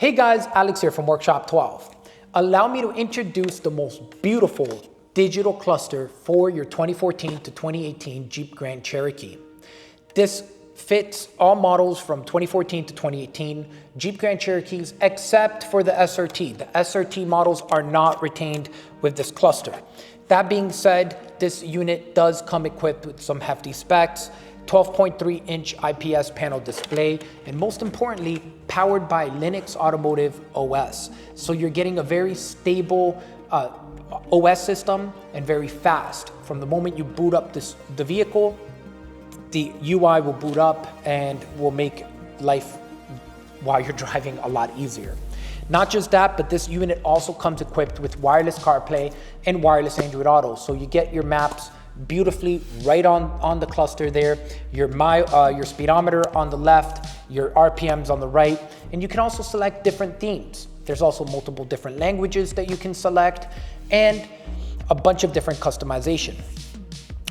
Hey guys, Alex here from Workshop 12. Allow me to introduce the most beautiful digital cluster for your 2014 to 2018 Jeep Grand Cherokee. This fits all models from 2014 to 2018 Jeep Grand Cherokees except for the SRT. The SRT models are not retained with this cluster. That being said, this unit does come equipped with some hefty specs, 12.3-inch IPS panel display, and most importantly, powered by Linux Automotive OS. So you're getting a very stable OS system and very fast. From the moment you boot up the vehicle, the UI will boot up and will make life while you're driving a lot easier. Not just that, but this unit also comes equipped with wireless CarPlay and wireless Android Auto. So you get your maps beautifully right on the cluster there, your speedometer on the left, your RPMs on the right, and you can also select different themes. There's also multiple different languages that you can select and a bunch of different customization.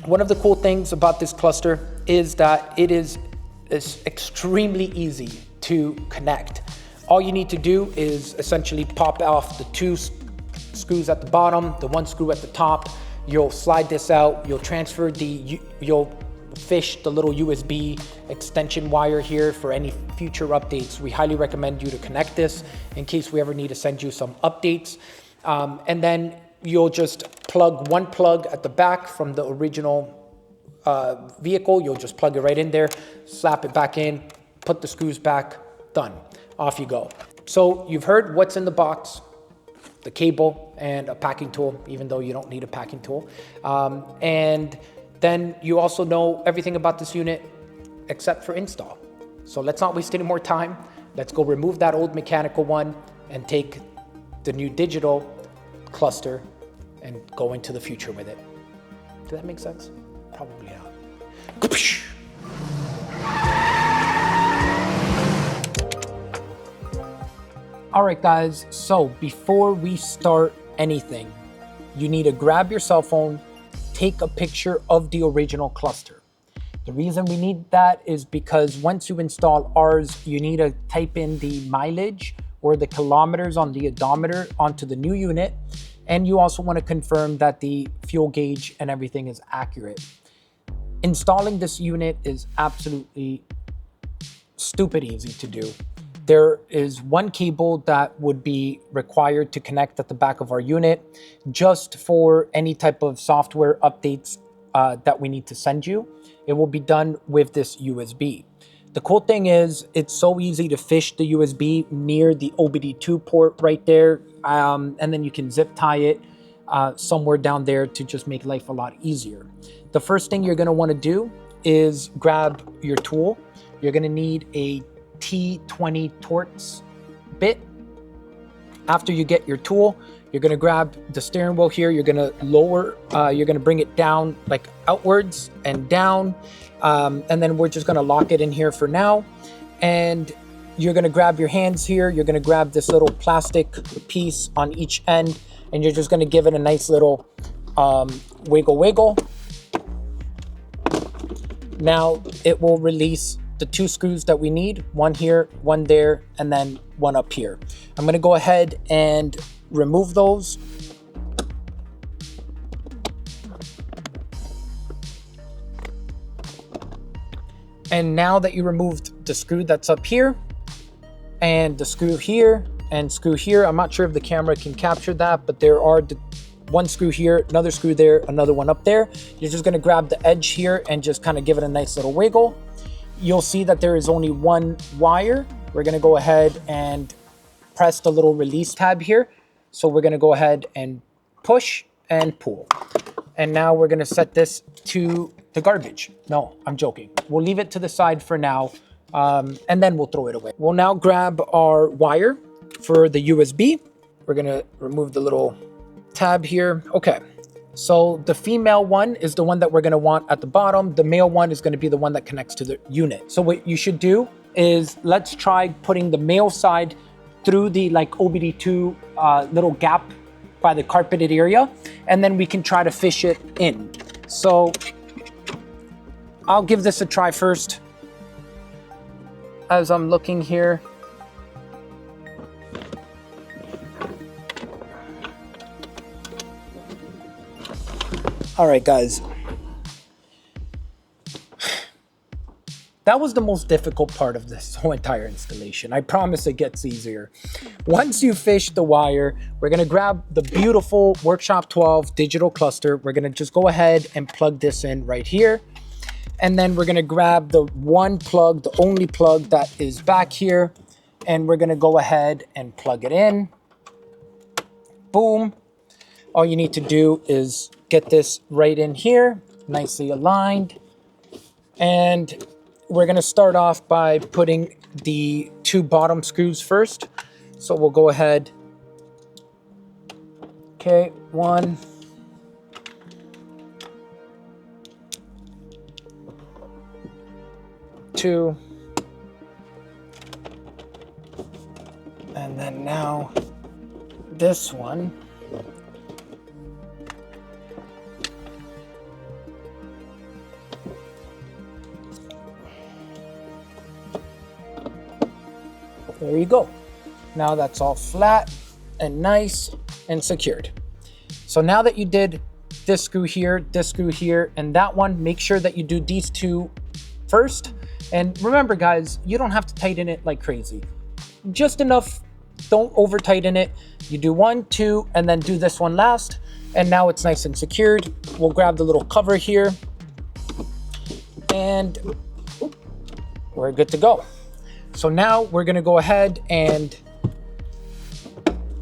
One of the cool things about this cluster is that it is extremely easy to connect. All you need to do is essentially pop off the two screws at the bottom, the one screw at the top. You'll slide this out, you'll fish the little USB extension wire here for any future updates. We highly recommend you to connect this in case we ever need to send you some updates. And then you'll just plug one plug at the back from the original vehicle. You'll just plug it right in there, slap it back in, put the screws back, done. Off you go. So you've heard what's in the box, the cable and a packing tool, even though you don't need a packing tool. And then you also know everything about this unit except for install. So let's not waste any more time. Let's go remove that old mechanical one and take the new digital cluster and go into the future with it. Does that make sense? Probably not. All right, guys, so before we start anything, you need to grab your cell phone, take a picture of the original cluster. The reason we need that is because once you install ours, you need to type in the mileage or the kilometers on the odometer onto the new unit. And you also want to confirm that the fuel gauge and everything is accurate. Installing this unit is absolutely stupid easy to do. There is one cable that would be required to connect at the back of our unit just for any type of software updates that we need to send you. It will be done with this USB. The cool thing is it's so easy to fish the USB near the OBD2 port right there. And then you can zip tie it somewhere down there to just make life a lot easier. The first thing you're gonna wanna do is grab your tool. You're gonna need a T20 Torx bit. After you get your tool, you're gonna grab the steering wheel here. You're gonna lower, you're gonna bring it down like outwards and down. And then we're just gonna lock it in here for now. And you're gonna grab your hands here. You're gonna grab this little plastic piece on each end, and you're just gonna give it a nice little wiggle. Now it will release the two screws that we need, one here, one there, and then one up here. I'm gonna go ahead and remove those. And now that you removed the screw that's up here, and the screw here, and screw here, I'm not sure if the camera can capture that, but there are one screw here, another screw there, another one up there. You're just gonna grab the edge here and just kind of give it a nice little wiggle. You'll see that there is only one wire. We're gonna go ahead and press the little release tab here. So we're gonna go ahead and push and pull. And now we're gonna set this to the garbage. No, I'm joking. We'll leave it to the side for now, and then we'll throw it away. We'll now grab our wire for the USB. We're gonna remove the little tab here. Okay. So the female one is the one that we're gonna want at the bottom. The male one is gonna be the one that connects to the unit. So what you should do is let's try putting the male side through the like OBD2 little gap by the carpeted area, and then we can try to fish it in. So I'll give this a try first. As I'm looking here, All right, guys. That was the most difficult part of this whole entire installation. I promise it gets easier. Once you fish the wire, we're gonna grab the beautiful Workshop 12 digital cluster. We're gonna just go ahead and plug this in right here. And then we're gonna grab the one plug, the only plug that is back here. And we're gonna go ahead and plug it in. Boom. All you need to do is get this right in here, nicely aligned. And we're gonna start off by putting the two bottom screws first. So we'll go ahead. Okay, 1, 2, and then now this one. There you go. Now that's all flat and nice and secured. So now that you did this screw here, and that one, make sure that you do these two first. And remember guys, you don't have to tighten it like crazy. Just enough, don't over tighten it. You do 1, 2, and then do this one last. And now it's nice and secured. We'll grab the little cover here and we're good to go. So now we're gonna go ahead and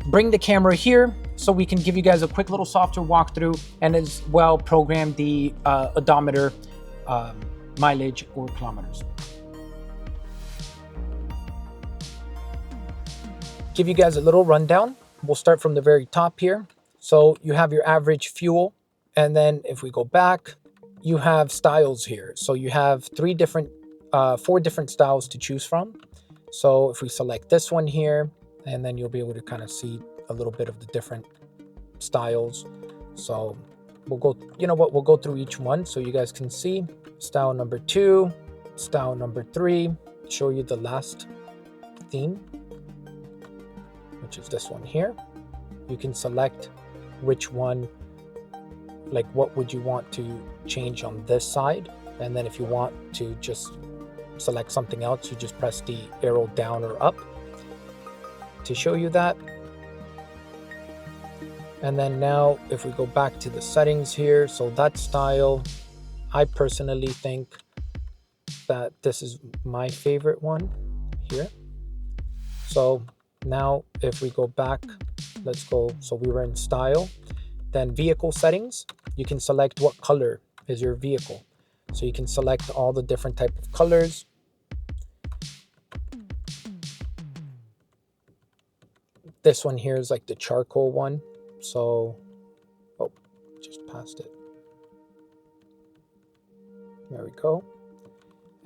bring the camera here so we can give you guys a quick little software walkthrough and as well program the odometer mileage or kilometers. Give you guys a little rundown. We'll start from the very top here. So you have your average fuel, and then if we go back, you have styles here. So you have 4 different styles to choose from. So if we select this one here, and then you'll be able to kind of see a little bit of the different styles. So we'll go, you know what, we'll go through each one so you guys can see. Style number 2, style number 3, show you the last theme, which is this one here. You can select which one, like what would you want to change on this side. And then if you want to just select something else, you just press the arrow down or up to show you that. And then now if we go back to the settings here, so that style, I personally think that this is my favorite one here. So now if we go back, let's go, so we were in style, then vehicle settings, you can select what color is your vehicle. So you can select all the different type of colors. This one here is like the charcoal one. So, oh, just passed it. There we go.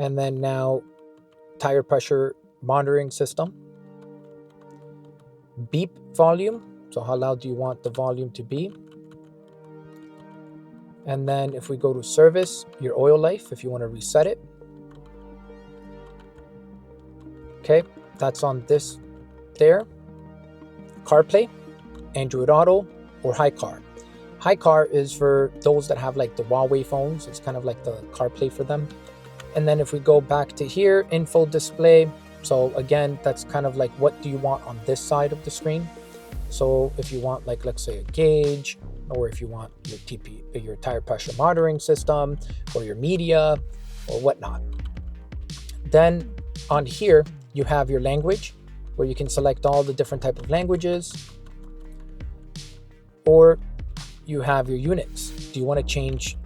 And then now tire pressure monitoring system. Beep volume. So how loud do you want the volume to be? And then if we go to service, your oil life, if you want to reset it. Okay, that's on this there. CarPlay, Android Auto, or HiCar. HiCar is for those that have like the Huawei phones. It's kind of like the CarPlay for them. And then if we go back to here, info display. So again, that's kind of like what do you want on this side of the screen. So if you want like, let's say a gauge, or if you want your your tire pressure monitoring system, or your media, or whatnot. Then on here, you have your language, where you can select all the different type of languages, or you have your units. Do you want to change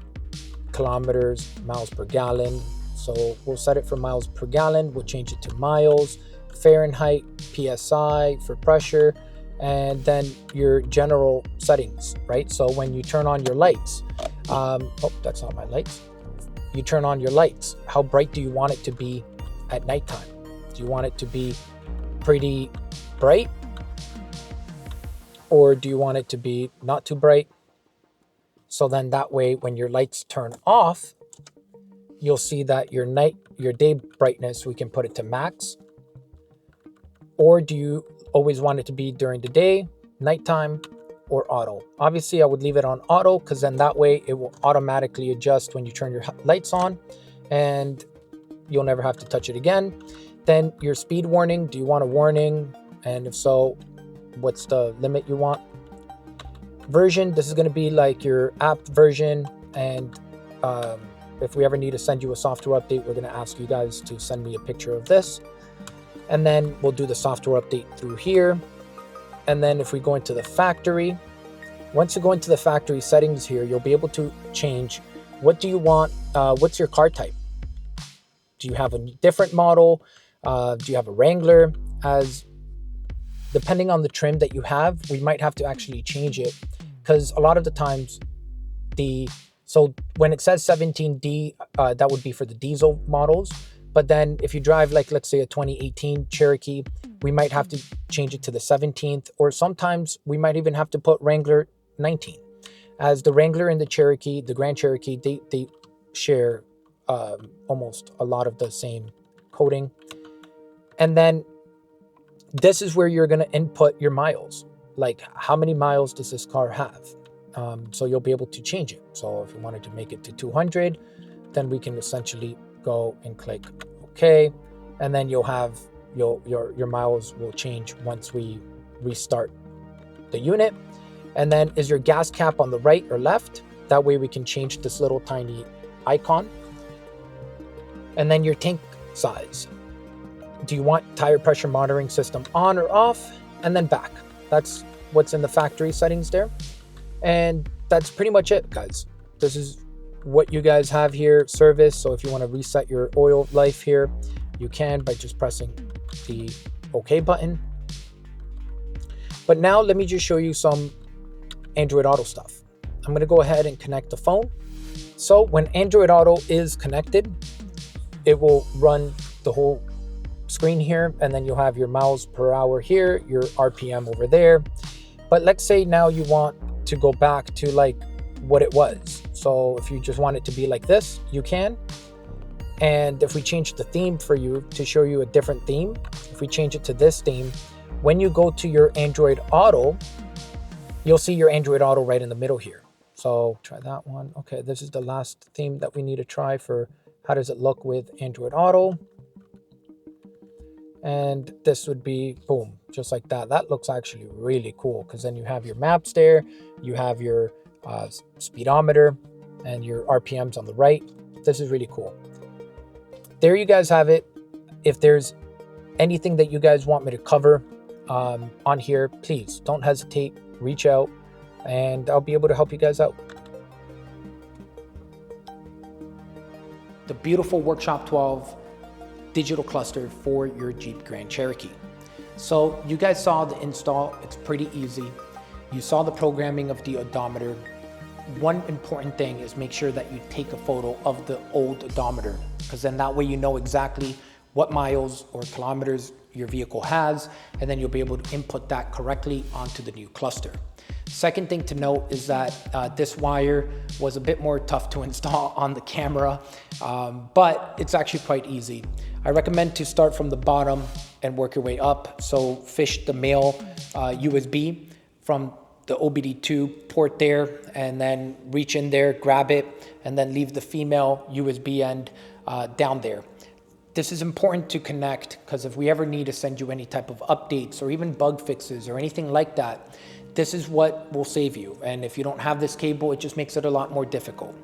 kilometers, miles per gallon? So we'll set it for miles per gallon. We'll change it to miles, Fahrenheit, PSI for pressure, and then your general settings, right? So when you turn on your lights, oh, that's not my lights. You turn on your lights. How bright do you want it to be at nighttime? Do you want it to be pretty bright? Or do you want it to be not too bright? So then that way, when your lights turn off, you'll see that your day brightness, we can put it to max. Or do you always want it to be during the day, nighttime? or auto. Obviously, I would leave it on auto because then that way it will automatically adjust when you turn your lights on and you'll never have to touch it again. Then your speed warning, do you want a warning? And if so, what's the limit you want? Version, this is going to be like your app version. And if we ever need to send you a software update, we're going to ask you guys to send me a picture of this. And then we'll do the software update through here. And then if we go into the factory, once you go into the factory settings here, you'll be able to change what do you want, what's your car type? Do you have a different model? Do you have a Wrangler? As depending on the trim that you have, we might have to actually change it because a lot of the times so when it says 17D, that would be for the diesel models. But then if you drive like, let's say a 2018 Cherokee, we might have to change it to the 17th, or sometimes we might even have to put Wrangler 19. As the Wrangler and the Cherokee, the Grand Cherokee, they share almost a lot of the same coding. And then this is where you're going to input your miles. Like how many miles does this car have? So you'll be able to change it. So if you wanted to make it to 200, then we can essentially go and click OK. And then you'll have your miles will change once we restart the unit. And then is your gas cap on the right or left? That way we can change this little tiny icon. And then your tank size. Do you want tire pressure monitoring system on or off? And then back. That's what's in the factory settings there. And that's pretty much it, guys. This is what you guys have here, service. So if you want to reset your oil life here, you can by just pressing the OK button. But now let me just show you some Android Auto stuff. I'm going to go ahead and connect the phone. So when Android Auto is connected, it will run the whole screen here, and then you'll have your miles per hour here, your RPM over there. But let's say now you want to go back to like what it was. So if you just want it to be like this, you can. And if we change the theme for you to show you a different theme, if we change it to this theme, when you go to your Android Auto, you'll see your Android Auto right in the middle here. So try that one. Okay, this is the last theme that we need to try for how does it look with Android Auto. And this would be boom, just like that. That looks actually really cool because then you have your maps there, you have your speedometer and your RPMs on the right. This is really cool. There you guys have it. If there's anything that you guys want me to cover on here, please don't hesitate, reach out, and I'll be able to help you guys out. The beautiful Workshop 12 digital cluster for your Jeep Grand Cherokee. So you guys saw the install, it's pretty easy. You saw the programming of the odometer. One important thing is make sure that you take a photo of the old odometer, because then that way you know exactly what miles or kilometers your vehicle has, and then you'll be able to input that correctly onto the new cluster. Second thing to note is that this wire was a bit more tough to install on the camera, but it's actually quite easy. I recommend to start from the bottom and work your way up. So fish the male USB from the OBD2 port there, and then reach in there, grab it, and then leave the female USB end down there. This is important to connect because if we ever need to send you any type of updates or even bug fixes or anything like that, this is what will save you. And if you don't have this cable, it just makes it a lot more difficult.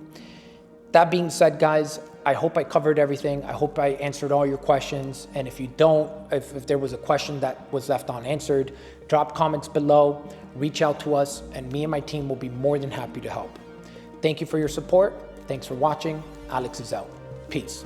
That being said, guys, I hope I covered everything. I hope I answered all your questions. And if you don't, if there was a question that was left unanswered, drop comments below, reach out to us, and me and my team will be more than happy to help. Thank you for your support. Thanks for watching. Alex is out. Peace.